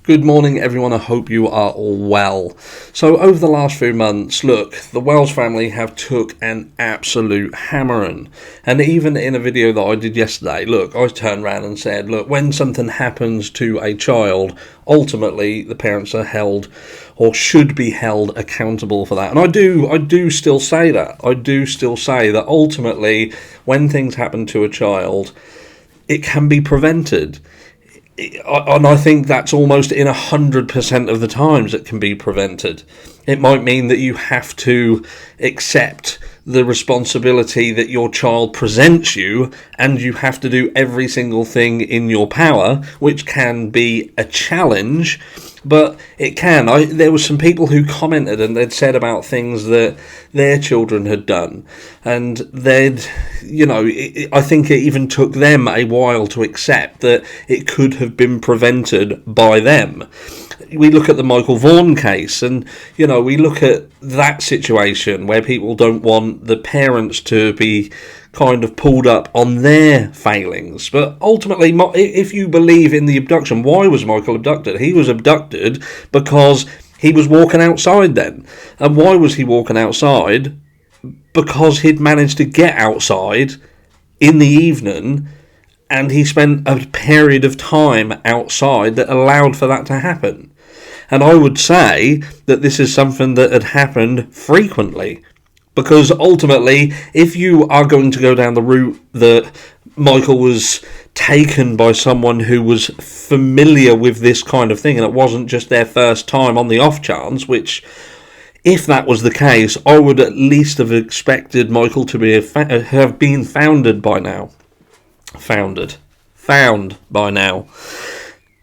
Good morning, everyone. I hope you are all well. So, over the last few months, look, the Wells family have took an absolute hammering. And even in a video that I did yesterday, look, I turned around and said, look, when something happens to a child, ultimately the parents are held or should be held accountable for that. And I do still say that. I do still say that ultimately, when things happen to a child, it can be prevented. And I think that's almost in 100% of the times it can be prevented. It might mean that you have to accept the responsibility that your child presents you, and you have to do every single thing in your power, which can be a challenge, but it can. There were some people who commented and they'd said about things that their children had done, and I think it even took them a while to accept that it could have been prevented by them. We look at the Michael Vaughan case, and we look at that situation where people don't want the parents to be kind of pulled up on their failings. But ultimately, if you believe in the abduction, why was Michael abducted? He was abducted because he was walking outside then. And why was he walking outside? Because he'd managed to get outside in the evening, and he spent a period of time outside that allowed for that to happen. And I would say that this is something that had happened frequently. Because ultimately, if you are going to go down the route that Michael was taken by someone who was familiar with this kind of thing, and it wasn't just their first time on the off chance, which, if that was the case, I would at least have expected Michael to have been found by now. Found by now.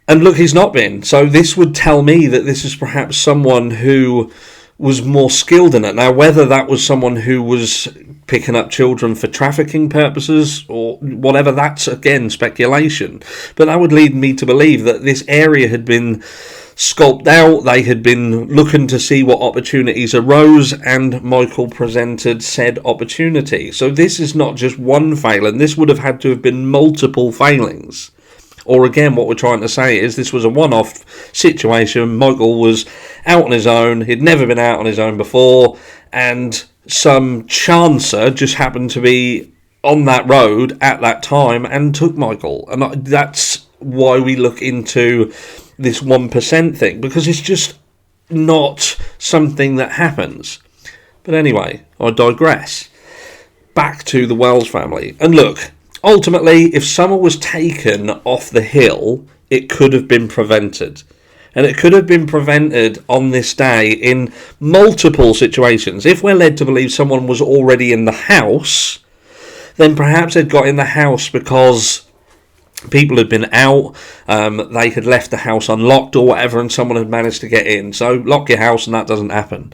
And look, he's not been. So this would tell me that this is perhaps someone who was more skilled in it. Now, whether that was someone who was picking up children for trafficking purposes or whatever, that's, again, speculation. But that would lead me to believe that this area had been scoped out. They had been looking to see what opportunities arose, and Michael presented said opportunity. So this is not just one failing. This would have had to have been multiple failings. Or again, what we're trying to say is this was a one-off situation. Michael was out on his own. He'd never been out on his own before. And some chancer just happened to be on that road at that time and took Michael. And that's why we look into this 1% thing. Because it's just not something that happens. But anyway, I digress. Back to the Wells family. And look, ultimately, if someone was taken off the hill, it could have been prevented. And it could have been prevented on this day in multiple situations. If we're led to believe someone was already in the house, then perhaps they'd got in the house because people had been out, they had left the house unlocked or whatever, and someone had managed to get in. So lock your house and that doesn't happen.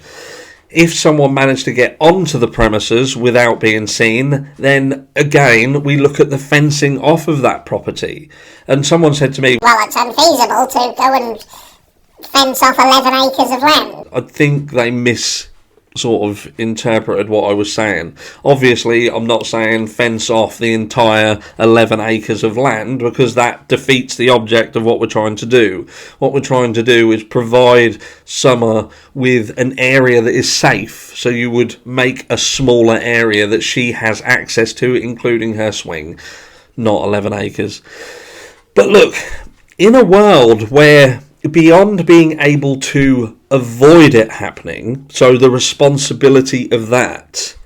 If someone managed to get onto the premises without being seen, then again, we look at the fencing off of that property. And someone said to me, well, it's unfeasible to go and fence off 11 acres of land. I think they interpreted what I was saying. Obviously, I'm not saying fence off the entire 11 acres of land, because that defeats the object of what we're trying to do. What we're trying to do is provide Summer with an area that is safe. So you would make a smaller area that she has access to, including her swing, not 11 acres. But look, in a world where beyond being able to avoid it happening, so the responsibility of that,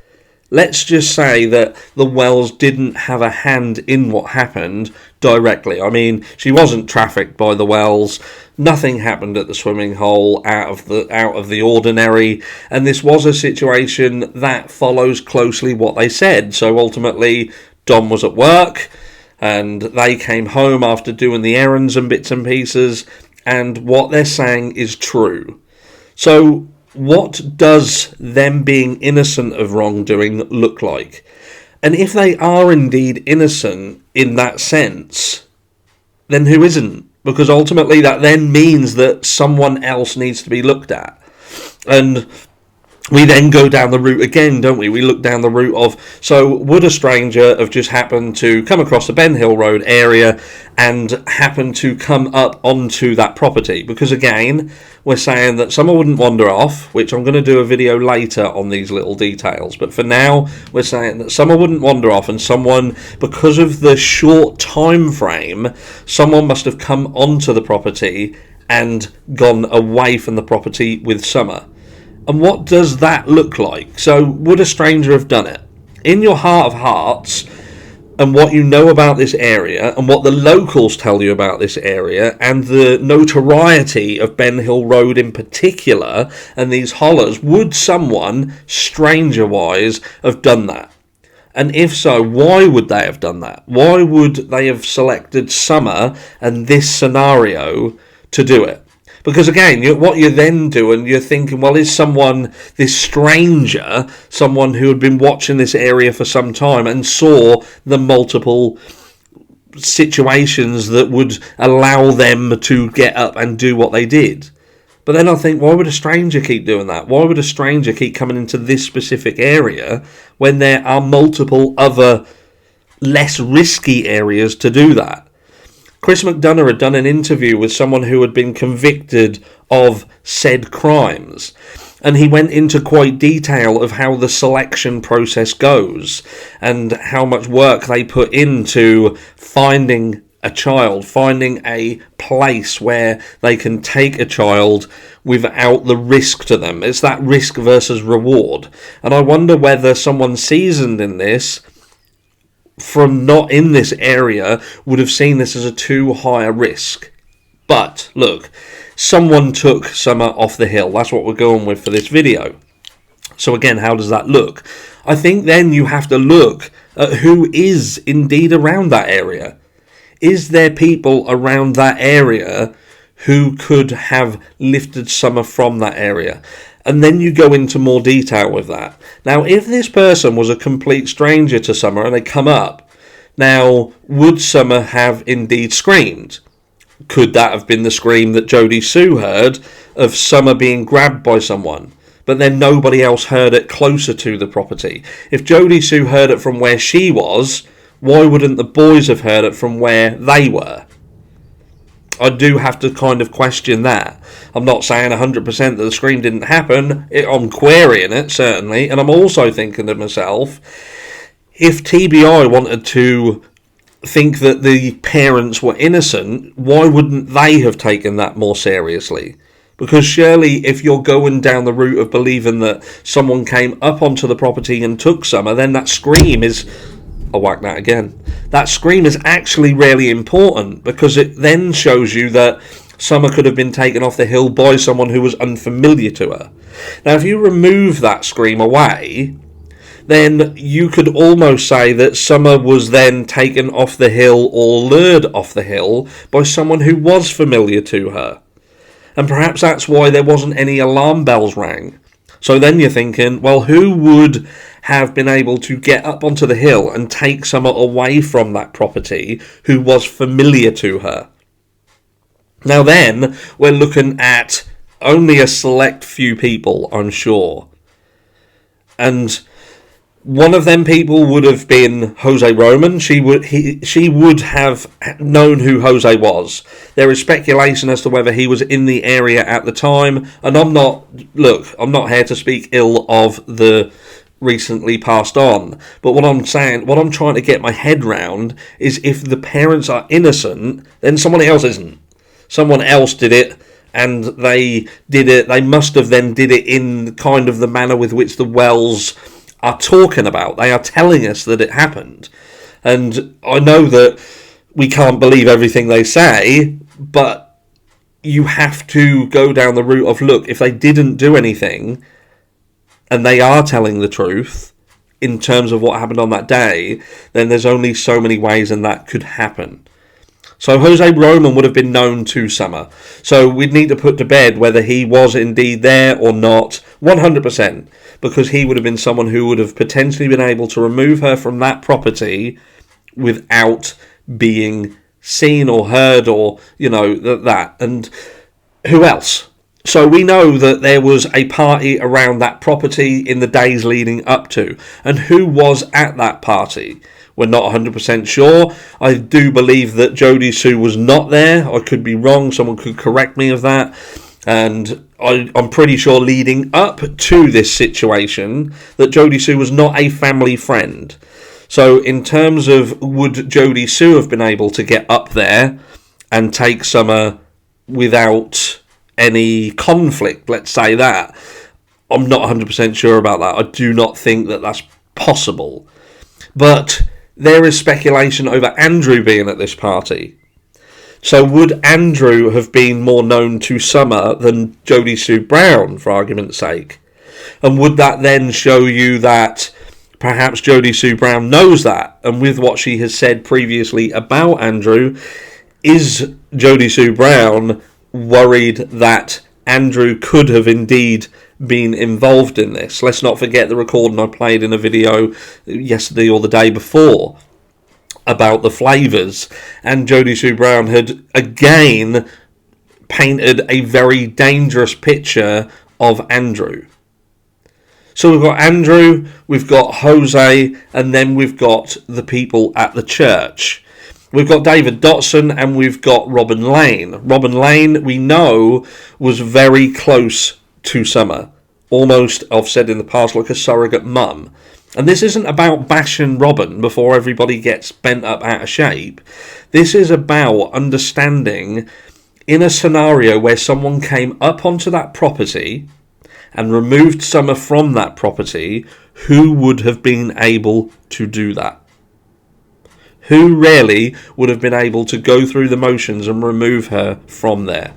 let's just say that the Wells didn't have a hand in what happened directly. I mean, she wasn't trafficked by the Wells. Nothing happened at the swimming hole out of the ordinary, and this was a situation that follows closely what they said. So ultimately, Dom was at work, and they came home after doing the errands and bits and pieces, and what they're saying is true. So what does them being innocent of wrongdoing look like? And if they are indeed innocent in that sense, then who isn't? Because ultimately that then means that someone else needs to be looked at. And we then go down the route again, don't we? We look down the route of, so would a stranger have just happened to come across the Ben Hill Road area and happen to come up onto that property? Because again, we're saying that someone wouldn't wander off, which I'm going to do a video later on these little details. But for now, we're saying that someone wouldn't wander off, and someone, because of the short time frame, someone must have come onto the property and gone away from the property with Summer. And what does that look like? So, would a stranger have done it? In your heart of hearts, and what you know about this area, and what the locals tell you about this area, and the notoriety of Ben Hill Road in particular, and these hollers, would someone, stranger-wise, have done that? And if so, why would they have done that? Why would they have selected Summer and this scenario to do it? Because again, what you're then doing, you're thinking, well, is someone, this stranger, someone who had been watching this area for some time and saw the multiple situations that would allow them to get up and do what they did? But then I think, why would a stranger keep doing that? Why would a stranger keep coming into this specific area when there are multiple other less risky areas to do that? Chris McDonough had done an interview with someone who had been convicted of said crimes, and he went into quite detail of how the selection process goes and how much work they put into finding a child, finding a place where they can take a child without the risk to them. It's that risk versus reward. And I wonder whether someone seasoned in this, from not in this area, would have seen this as a too high a risk. But look, someone took Summer off the hill. That's what we're going with for this video. So again, how does that look? I think then you have to look at who is indeed around that area. Is there people around that area who could have lifted Summer from that area? And then you go into more detail with that. Now, if this person was a complete stranger to Summer and they come up, now, would Summer have indeed screamed? Could that have been the scream that Jodie Sue heard of Summer being grabbed by someone, but then nobody else heard it closer to the property? If Jodie Sue heard it from where she was, why wouldn't the boys have heard it from where they were? I do have to kind of question that. I'm not saying 100% that the scream didn't happen. I'm querying it, certainly. And I'm also thinking to myself, if TBI wanted to think that the parents were innocent, why wouldn't they have taken that more seriously? Because surely if you're going down the route of believing that someone came up onto the property and took Summer, then that scream is... I'll whack that again. That scream is actually really important, because it then shows you that Summer could have been taken off the hill by someone who was unfamiliar to her. Now, if you remove that scream away, then you could almost say that Summer was then taken off the hill or lured off the hill by someone who was familiar to her. And perhaps that's why there wasn't any alarm bells rang. So then you're thinking, well, who would have been able to get up onto the hill and take Summer away from that property who was familiar to her? Now then, we're looking at only a select few people, I'm sure. And one of them people would have been Jose Roman. She would have known who Jose was. There is speculation as to whether he was in the area at the time. And I'm not here to speak ill of the recently passed on. But what I'm trying to get my head round is, if the parents are innocent, then someone else isn't. Someone else did it, and they must have then did it in kind of the manner with which the Wells are talking about. They are telling us that it happened. And I know that we can't believe everything they say, but you have to go down the route of, look, if they didn't do anything and they are telling the truth in terms of what happened on that day, then there's only so many ways and that could happen. So Jose Roman would have been known to Summer. So we'd need to put to bed whether he was indeed there or not, 100%, because he would have been someone who would have potentially been able to remove her from that property without being seen or heard, or, that. And who else? So we know that there was a party around that property in the days leading up to. And who was at that party? We're not 100% sure. I do believe that Jodie Sue was not there. I could be wrong. Someone could correct me of that. And I'm pretty sure leading up to this situation that Jodie Sue was not a family friend. So in terms of would Jodie Sue have been able to get up there and take Summer without any conflict, let's say that, I'm not 100% sure about that. I do not think that that's possible. But there is speculation over Andrew being at this party. So would Andrew have been more known to Summer than Jodie Sue Brown, for argument's sake? And would that then show you that perhaps Jodie Sue Brown knows that? And with what she has said previously about Andrew, is Jodie Sue Brown worried that Andrew could have indeed been involved in this? Let's not forget the recording I played in a video yesterday or the day before about the flavours, and Jodie Sue Brown had again painted a very dangerous picture of Andrew. So we've got Andrew, we've got Jose, and then we've got the people at the church. We've got David Dotson and we've got Robin Lane. Robin Lane, we know, was very close to Summer. Almost, I've said in the past, like a surrogate mum. And this isn't about bashing Robin before everybody gets bent up out of shape. This is about understanding, in a scenario where someone came up onto that property and removed Summer from that property, who would have been able to do that? Who really would have been able to go through the motions and remove her from there?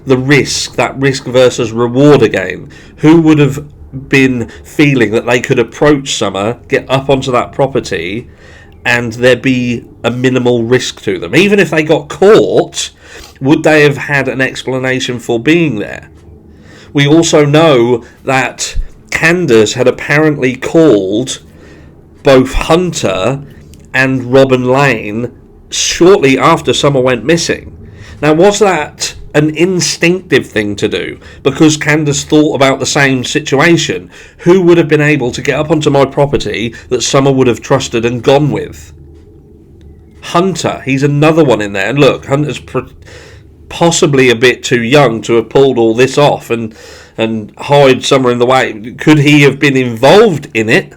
The risk, that risk versus reward again. Who would have been feeling that they could approach Summer, get up onto that property, and there be a minimal risk to them? Even if they got caught, would they have had an explanation for being there? We also know that Candus had apparently called both Hunter and Robin Lane shortly after Summer went missing. Now, was that an instinctive thing to do because Candus thought about the same situation? Who would have been able to get up onto my property that Summer would have trusted and gone with? Hunter, he's another one in there. And look, Hunter's possibly a bit too young to have pulled all this off and hide Summer in the way. Could he have been involved in it?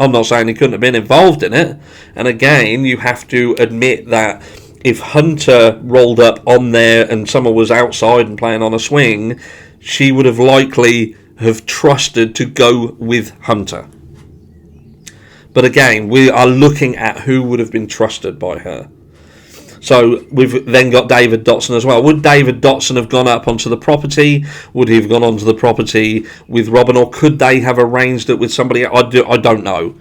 I'm not saying he couldn't have been involved in it. And again, you have to admit that if Hunter rolled up on there and Summer was outside and playing on a swing, she would have likely have trusted to go with Hunter. But again, we are looking at who would have been trusted by her. So we've then got David Dotson as well. Would David Dotson have gone up onto the property? Would he have gone onto the property with Robin? Or could they have arranged it with somebody? I don't know.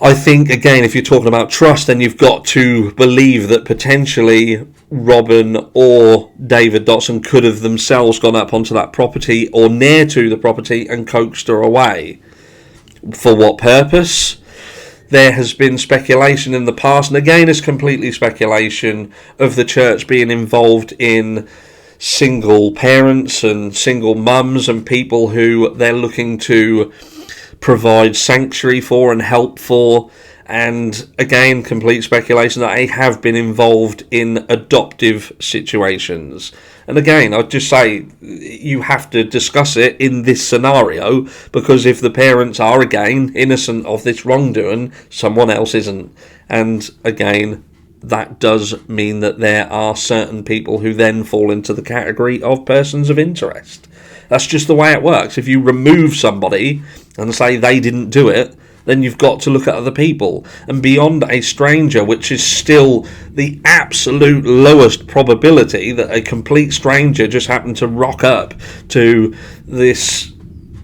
I think, again, if you're talking about trust, then you've got to believe that potentially Robin or David Dotson could have themselves gone up onto that property or near to the property and coaxed her away. For what purpose? There has been speculation in the past, and again it's completely speculation, of the church being involved in single parents and single mums and people who they're looking to provide sanctuary for and help for. And again, complete speculation that they have been involved in adoptive situations. And again, I'd just say you have to discuss it in this scenario, because if the parents are again innocent of this wrongdoing, someone else isn't. And again, that does mean that there are certain people who then fall into the category of persons of interest. That's just the way it works. If you remove somebody and say they didn't do it, then you've got to look at other people. And beyond a stranger, which is still the absolute lowest probability that a complete stranger just happened to rock up to this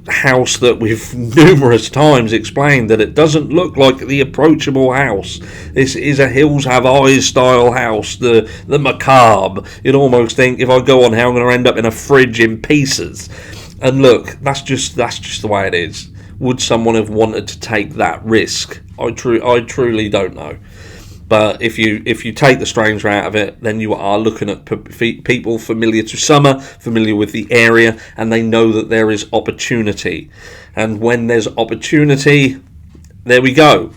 house that we've numerous times explained that it doesn't look like the approachable house. This is a Hills Have Eyes style house, the macabre. You'd almost think if I go on here I'm going to end up in a fridge in pieces. And look, that's just the way it is. Would someone have wanted to take that risk? I truly don't know. But if you take the stranger out of it, then you are looking at people familiar to Summer, familiar with the area, and they know that there is opportunity. And when there's opportunity, there we go.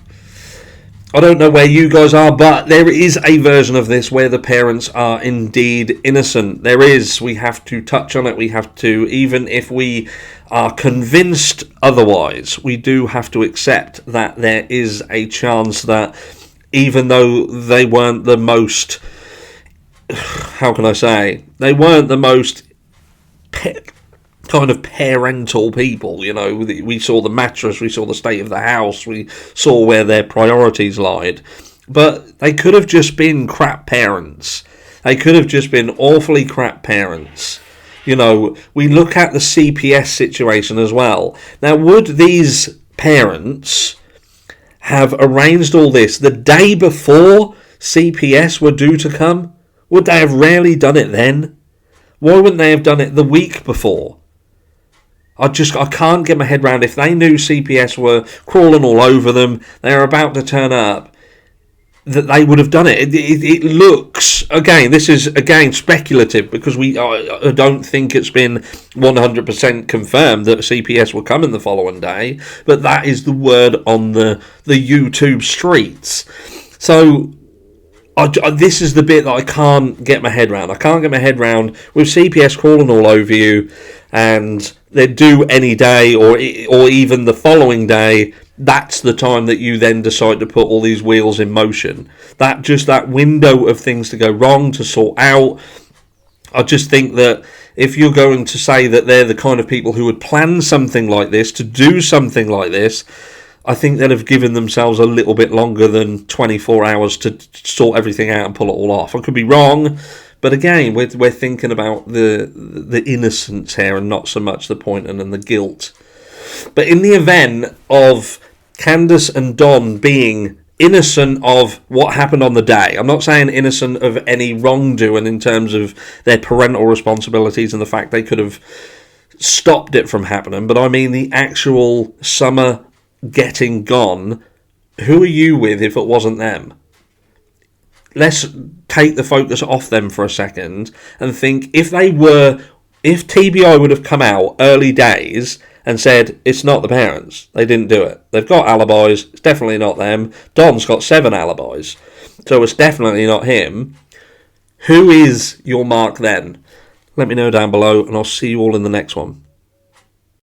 I don't know where you guys are, but there is a version of this where the parents are indeed innocent. There is. We have to touch on it. We have to, even if we are convinced otherwise, we do have to accept that there is a chance that even though they weren't the most, how can I say, they weren't the most kind of parental people, you know. We saw the mattress, we saw the state of the house, we saw where their priorities lied, but they could have just been crap parents. They could have just been awfully crap parents. You know, we look at the CPS situation as well. Now, would these parents have arranged all this the day before CPS were due to come? Would they have rarely done it then? Why wouldn't they have done it the week before? I can't get my head around, if they knew CPS were crawling all over them, they were about to turn up, that they would have done it. It looks, again, this is again speculative, because I don't think it's been 100% confirmed that CPS will come in the following day, but that is the word on the YouTube streets. So this is the bit that I can't get my head around. I can't get my head around with CPS crawling all over you, and they're due any day or even the following day. That's the time that you then decide to put all these wheels in motion. That window of things to go wrong, to sort out. I just think that if you're going to say that they're the kind of people who would plan something like this, to do something like this, I think they'd have given themselves a little bit longer than 24 hours to sort everything out and pull it all off. I could be wrong, but again, we're thinking about the innocence here and not so much the pointing and the guilt. But in the event of Candus and Don being innocent of what happened on the day, I'm not saying innocent of any wrongdoing in terms of their parental responsibilities and the fact they could have stopped it from happening, but I mean the actual Summer getting gone. Who are you with if it wasn't them? Let's take the focus off them for a second and think, if TBI would have come out early days and said, it's not the parents, they didn't do it, they've got alibis, it's definitely not them, Don's got 7 alibis, so it's definitely not him, who is your mark then? Let me know down below, and I'll see you all in the next one.